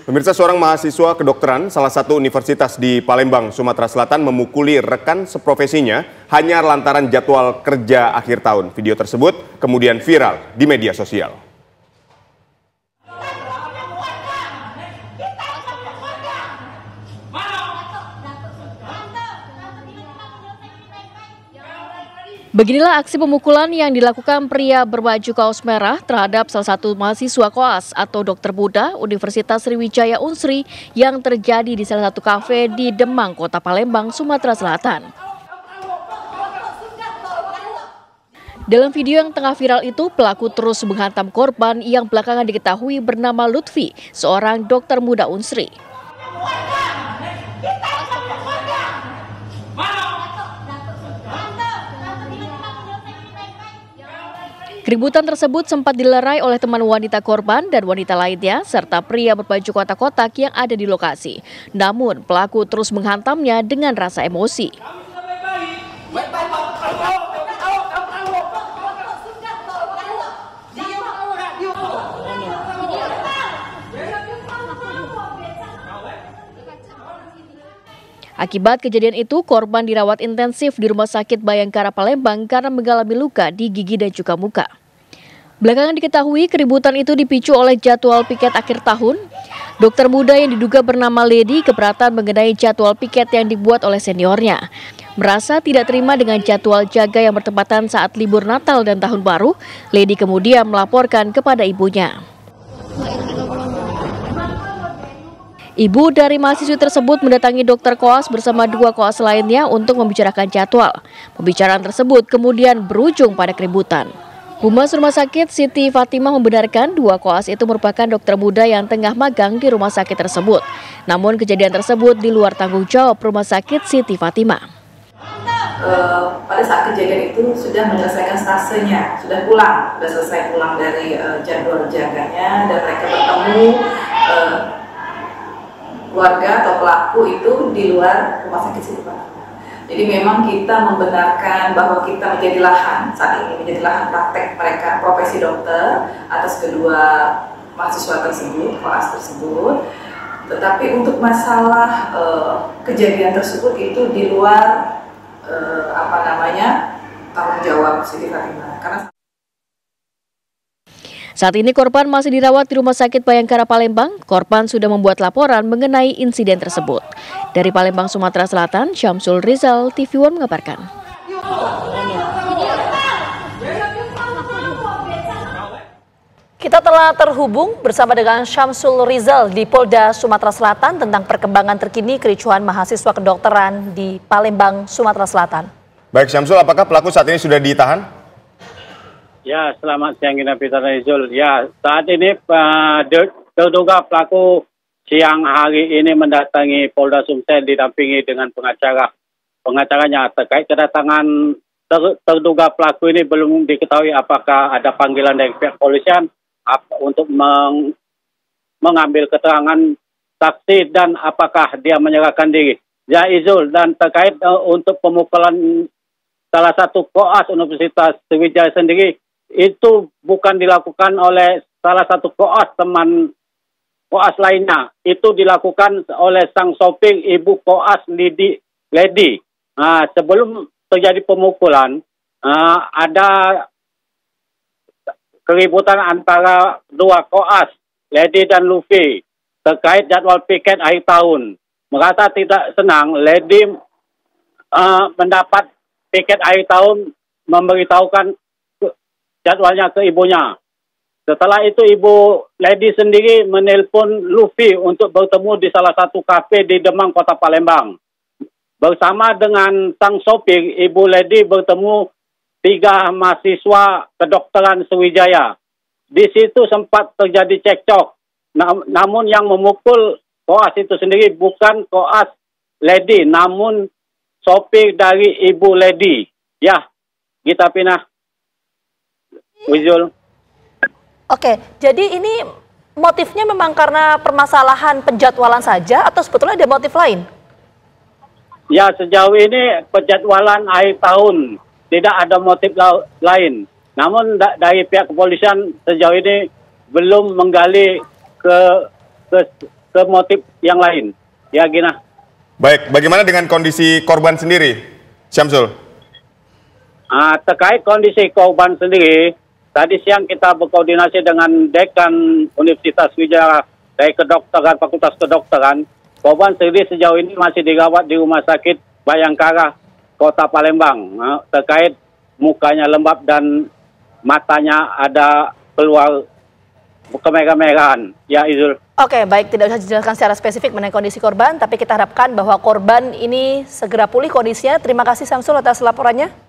Pemirsa, seorang mahasiswa kedokteran salah satu universitas di Palembang, Sumatera Selatan memukuli rekan seprofesinya hanya lantaran jadwal kerja akhir tahun. Video tersebut kemudian viral di media sosial. Beginilah aksi pemukulan yang dilakukan pria berbaju kaos merah terhadap salah satu mahasiswa koas atau dokter muda Universitas Sriwijaya Unsri yang terjadi di salah satu kafe di Demang, Kota Palembang, Sumatera Selatan. Dalam video yang tengah viral itu, pelaku terus menghantam korban yang belakangan diketahui bernama Lutfi, seorang dokter muda Unsri. Keributan tersebut sempat dilerai oleh teman wanita korban dan wanita lainnya, serta pria berbaju kotak-kotak yang ada di lokasi. Namun, pelaku terus menghantamnya dengan rasa emosi. Akibat kejadian itu, korban dirawat intensif di Rumah Sakit Bayangkara Palembang karena mengalami luka di gigi dan juga muka. Belakangan diketahui keributan itu dipicu oleh jadwal piket akhir tahun. Dokter muda yang diduga bernama Lady keberatan mengenai jadwal piket yang dibuat oleh seniornya. Merasa tidak terima dengan jadwal jaga yang bertepatan saat libur Natal dan Tahun Baru, Lady kemudian melaporkan kepada ibunya. Ibu dari mahasiswi tersebut mendatangi dokter koas bersama dua koas lainnya untuk membicarakan jadwal. Pembicaraan tersebut kemudian berujung pada keributan. Humas Rumah Sakit Siti Fatimah membenarkan dua koas itu merupakan dokter muda yang tengah magang di rumah sakit tersebut. Namun kejadian tersebut di luar tanggung jawab Rumah Sakit Siti Fatimah. Pada saat kejadian itu sudah menyelesaikan stasenya, sudah selesai pulang dari jadwal jaganya, dan mereka bertemu keluarga atau pelaku itu di luar Rumah Sakit Siti Fatimah. Jadi memang kita membenarkan bahwa kita menjadi lahan, saat ini menjadi lahan praktek mereka profesi dokter atas kedua mahasiswa tersebut, koas tersebut. Tetapi untuk masalah kejadian tersebut itu di luar tanggung jawab Siti Fatimah. Karena saat ini korban masih dirawat di Rumah Sakit Bayangkara Palembang. Korban sudah membuat laporan mengenai insiden tersebut. Dari Palembang, Sumatera Selatan, Syamsul Rizal, TV One mengabarkan. Kita telah terhubung bersama dengan Syamsul Rizal di Polda Sumatera Selatan tentang perkembangan terkini kericuhan mahasiswa kedokteran di Palembang, Sumatera Selatan. Baik Syamsul, apakah pelaku saat ini sudah ditahan? Ya, selamat siang Peter Rizal. Ya, saat ini terduga pelaku siang hari ini mendatangi Polda Sumsel didampingi dengan pengacaranya. Terkait kedatangan terduga pelaku ini belum diketahui apakah ada panggilan dari pihak polisian untuk mengambil keterangan saksi dan apakah dia menyerahkan diri. Ya Izul, dan terkait untuk pemukulan salah satu koas Universitas Sriwijaya sendiri, itu bukan dilakukan oleh salah satu koas teman koas lainnya. Itu dilakukan oleh sang sopir ibu koas Lady. Nah, sebelum terjadi pemukulan, ada keributan antara dua koas, Lady dan Luffy, terkait jadwal piket akhir tahun. Merasa tidak senang, Lady mendapat piket akhir tahun, memberitahukan jadwalnya ke ibunya. Setelah itu ibu Lady sendiri menelpon Luffy untuk bertemu di salah satu kafe di Demang, Kota Palembang. Bersama dengan sang sopir, ibu Lady bertemu 3 mahasiswa kedokteran Sriwijaya. Di situ sempat terjadi cekcok. Namun yang memukul koas itu sendiri bukan koas Lady, namun sopir dari ibu Lady. Ya, kita pindah. Wizul. Oke, jadi ini motifnya memang karena permasalahan penjadwalan saja atau sebetulnya ada motif lain? Ya, sejauh ini penjadwalan akhir tahun, tidak ada motif lain. Namun dari pihak kepolisian sejauh ini belum menggali ke ke motif yang lain. Ya, Gina. Baik, bagaimana dengan kondisi korban sendiri, Syamsul? Terkait kondisi korban sendiri, tadi siang kita berkoordinasi dengan Dekan Universitas Wijaya dari Kedokteran, Fakultas Kedokteran. Korban sendiri sejauh ini masih dirawat di Rumah Sakit Bayangkara, Kota Palembang. Terkait mukanya lembab dan matanya ada keluar kemerah-merahan. Ya, Izul. Oke, baik, tidak usah dijelaskan secara spesifik mengenai kondisi korban, tapi kita harapkan bahwa korban ini segera pulih kondisinya. Terima kasih Syamsul atas laporannya.